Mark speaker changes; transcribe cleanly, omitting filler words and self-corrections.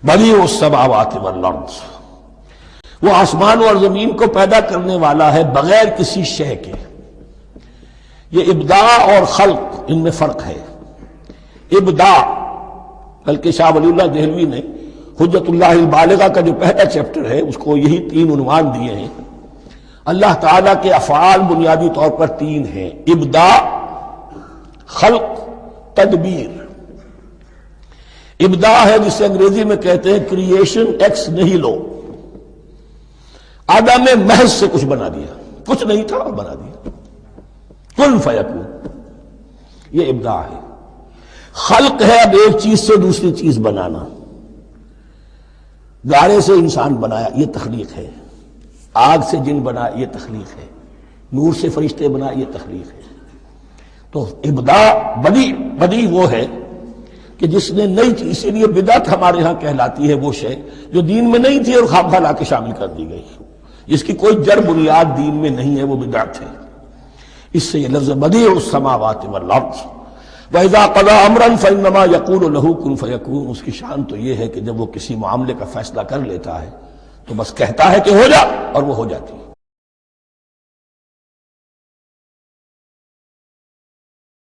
Speaker 1: Badie السماوات والارض، وہ آسمان اور زمین کو پیدا کرنے والا ہے بغیر کسی شے کے۔ یہ ابداع اور خلق، ان میں فرق ہے۔ ابداع، بلکہ شاہ ولی اللہ دہلوی نے حجت اللہ البالغہ کا جو پہلا چیپٹر ہے اس کو یہی 3 عنوان دیے ہیں۔ اللہ تعالیٰ کے افعال بنیادی طور پر 3 ہیں: ابداع، خلق، تدبیر۔ ابداع ہے جسے انگریزی میں کہتے ہیں کریشن ایکس نیہیلو، عدم محض سے کچھ بنا دیا، کچھ نہیں تھا اور بنا دیا، کن فیکون، یہ ابداع ہے۔ خلق ہے اب ایک چیز سے دوسری چیز بنانا، گارے سے انسان بنایا، یہ تخلیق ہے۔ آگ سے جن بنا، یہ تخلیق ہے۔ نور سے فرشتے بنا، یہ تخلیق ہے۔ تو ابداع بدیع وہ ہے کہ جس نے نئی چیز، اسی لیے بدعت ہمارے ہاں کہلاتی ہے وہ شے جو دین میں نہیں تھی اور خواہ لا کے شامل کر دی گئی، جس کی کوئی جڑ بنیاد دین میں نہیں ہے، وہ بدعت ہے۔ اس سے یہ لفظ بدیع السماوات والارض، وَإِذَا قَضَىٰ أَمْرًا فَإِنَّمَا يَقُولُ لَهُ كُن فَيَكُونُ، اس کی شان تو یہ ہے کہ جب وہ کسی معاملے کا فیصلہ کر لیتا ہے تو بس کہتا ہے کہ ہو جا، اور وہ ہو جاتی ہے۔